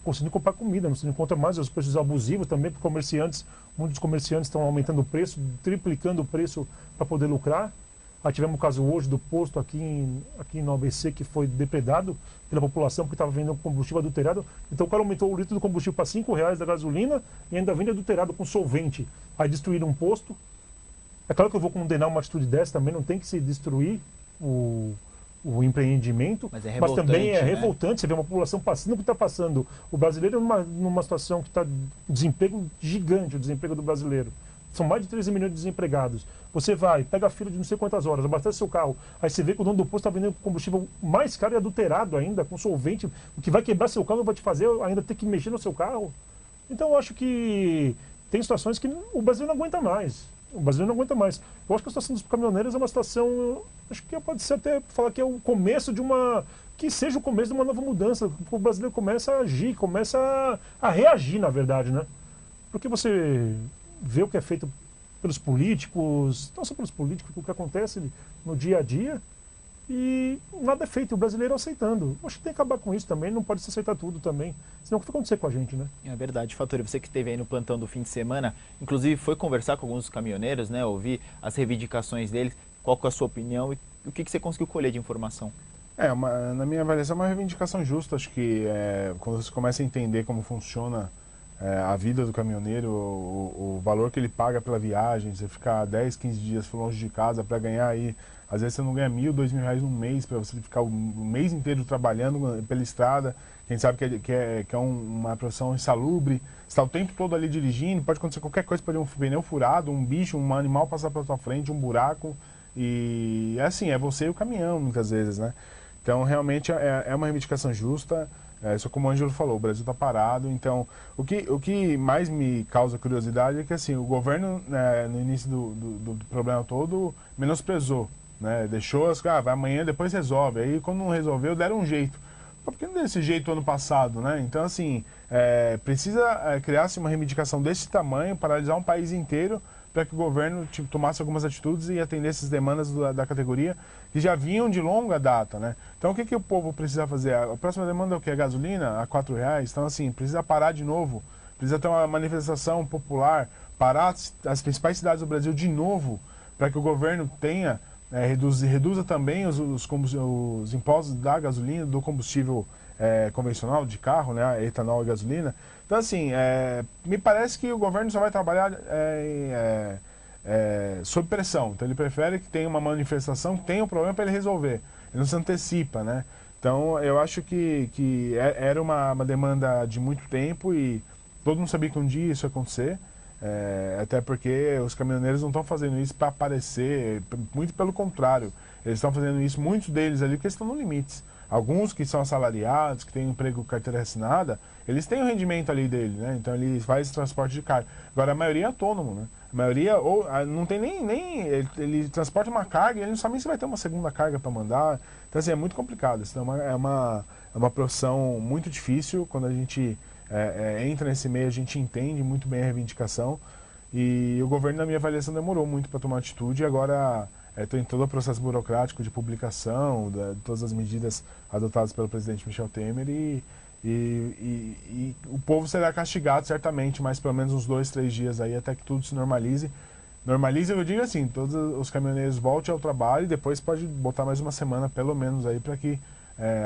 conseguindo comprar comida, não se encontra mais os preços abusivos também, porque muitos dos comerciantes estão aumentando o preço, triplicando o preço para poder lucrar. Aí tivemos o caso hoje do posto aqui no ABC que foi depredado pela população porque estava vendendo combustível adulterado. Então o cara aumentou o litro do combustível para R$5 da gasolina e ainda vende adulterado com solvente. Aí destruíram um posto. É claro que eu vou condenar uma atitude dessa também, não tem que se destruir o empreendimento, mas também é revoltante, você vê uma população passando o que está passando. O brasileiro numa situação que está desemprego gigante, o desemprego do brasileiro. São mais de 13 milhões de desempregados. Você vai, pega a fila de não sei quantas horas, abastece seu carro, aí você vê que o dono do posto está vendendo combustível mais caro e adulterado ainda, com solvente, o que vai quebrar seu carro vai te fazer ainda ter que mexer no seu carro. Então eu acho que tem situações que o brasileiro não aguenta mais. O brasileiro não aguenta mais. Eu acho que a situação dos caminhoneiros é uma situação, acho que pode ser até falar que é o começo que seja o começo de uma nova mudança. O brasileiro começa a agir, começa a reagir, na verdade, né? Porque você vê o que é feito pelos políticos, não só pelos políticos, o que acontece no dia a dia, e nada é feito, o brasileiro aceitando. Acho que tem que acabar com isso também, não pode se aceitar tudo também, senão o que vai acontecer com a gente, né? É verdade, Fattori, você que esteve aí no plantão do fim de semana, inclusive foi conversar com alguns caminhoneiros, né, ouvir as reivindicações deles. Qual que é a sua opinião e o que você conseguiu colher de informação? Na minha avaliação, é uma reivindicação justa. Acho que quando você começa a entender como funciona a vida do caminhoneiro, o valor que ele paga pela viagem, você ficar 10, 15 dias longe de casa para ganhar aí, às vezes você não ganha R$1.000, R$2.000 no mês, para você ficar o mês inteiro trabalhando pela estrada, quem sabe que é uma profissão insalubre, você está o tempo todo ali dirigindo, pode acontecer qualquer coisa, pode ter um pneu furado, um bicho, um animal passar pela sua frente, um buraco, e é assim, é você e o caminhão muitas vezes, né? Então realmente é uma reivindicação justa. Só como o Ângelo falou, o Brasil está parado, então o que mais me causa curiosidade é que assim, o governo, no início do problema todo, menosprezou, né? Deixou vai amanhã, depois resolve, aí quando não resolveu, deram um jeito. Por que não deu esse jeito ano passado, né? Então assim, precisa criar-se uma reivindicação desse tamanho, paralisar um país inteiro, para que o governo tomasse algumas atitudes e atendesse as demandas da categoria que já vinham de longa data, né? Então o que o povo precisa fazer? A próxima demanda é o quê? A gasolina a R$4. Então assim, precisa parar de novo, precisa ter uma manifestação popular, parar as principais cidades do Brasil de novo, para que o governo tenha, reduza também os impostos da gasolina, do combustível convencional de carro, né? Etanol e gasolina. Então assim, me parece que o governo só vai trabalhar sob pressão. Então ele prefere que tenha uma manifestação, que tenha um problema para ele resolver. Ele não se antecipa, né? Então eu acho que era uma demanda de muito tempo e todo mundo sabia que um dia isso ia acontecer. Até porque os caminhoneiros não estão fazendo isso para aparecer, muito pelo contrário. Eles estão fazendo isso, muitos deles ali, porque eles estão no limites. Alguns que são assalariados, que têm emprego carteira assinada, eles têm o rendimento ali dele, né? Então ele faz transporte de carga. Agora a maioria é autônomo, né? A maioria não tem nem ele transporta uma carga e ele não sabe nem se vai ter uma segunda carga para mandar. Então assim, é muito complicado. Então, é uma profissão muito difícil. Quando a gente entra nesse meio, a gente entende muito bem a reivindicação. E o governo, na minha avaliação, demorou muito para tomar atitude. E agora tem todo o processo burocrático de publicação, de todas as medidas adotadas pelo presidente Michel Temer e o povo será castigado certamente, mas pelo menos uns 2, 3 dias aí até que tudo se normalize. Normalize, eu digo assim, todos os caminhoneiros voltem ao trabalho e depois pode botar mais uma semana pelo menos aí para que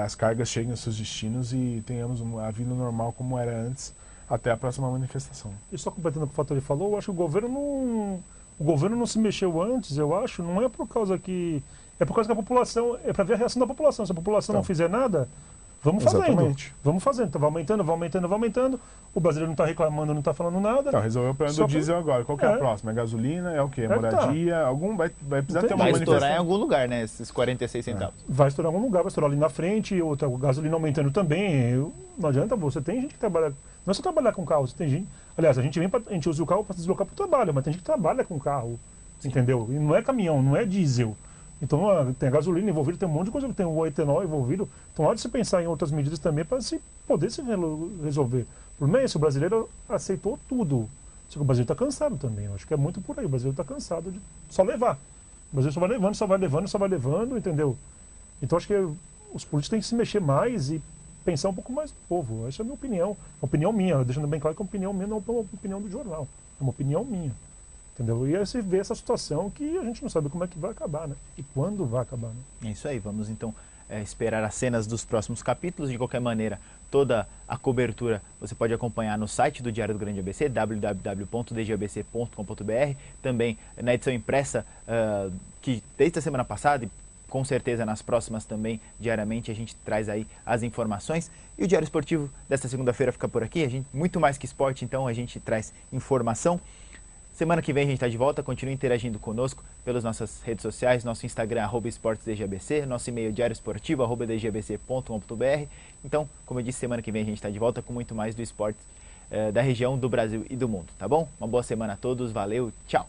as cargas cheguem aos seus destinos e tenhamos a vida normal como era antes até a próxima manifestação. E só completando o que o Fatori falou, eu acho que o governo não se mexeu antes, eu acho, não é por causa que... É por causa que a população... É para ver a reação da população. Se a população não fizer nada, vamos fazendo. Exatamente. Vamos fazendo. Então vai aumentando. O brasileiro não está reclamando, não está falando nada. Então, resolveu o problema do diesel agora. Qual que é a próxima? É gasolina? É o quê? Moradia? Vai precisar ter uma manifestação. Vai estourar em algum lugar, né? Esses 46 centavos. Vai estourar em algum lugar, vai estourar ali na frente, outra, a gasolina aumentando também. Não adianta, você tem gente que trabalha... Não é só trabalhar com carro, você tem gente... Aliás, a gente usa o carro para se deslocar para o trabalho, mas tem gente que trabalha com carro, entendeu? E não é caminhão, não é diesel. Então tem a gasolina envolvida, tem um monte de coisa, tem o etanol envolvido. Então há de se pensar em outras medidas também para poder se resolver. O problema é esse, o brasileiro aceitou tudo. Só que o Brasil está cansado também, eu acho que é muito por aí. O Brasil está cansado de só levar. O Brasil só vai levando, entendeu? Então acho que os políticos têm que se mexer mais e pensar um pouco mais no povo. Essa é a minha opinião. Opinião minha, deixando bem claro que é uma opinião minha, não é uma opinião do jornal. É uma opinião minha. Entendeu? E aí você vê essa situação que a gente não sabe como é que vai acabar, né? E quando vai acabar, né? É isso aí, vamos então esperar as cenas dos próximos capítulos. De qualquer maneira, toda a cobertura você pode acompanhar no site do Diário do Grande ABC, www.dgabc.com.br, também na edição impressa que desde a semana passada, e com certeza nas próximas também, diariamente, a gente traz aí as informações. E o Diário Esportivo desta segunda-feira fica por aqui. Muito mais que esporte, então a gente traz informação. Semana que vem a gente está de volta, continue interagindo conosco pelas nossas redes sociais, nosso Instagram, @esportesdgbc, nosso e-mail diarioesportivo, @dgbc.com.br. Então, como eu disse, semana que vem a gente está de volta com muito mais do esporte da região, do Brasil e do mundo, tá bom? Uma boa semana a todos, valeu, tchau!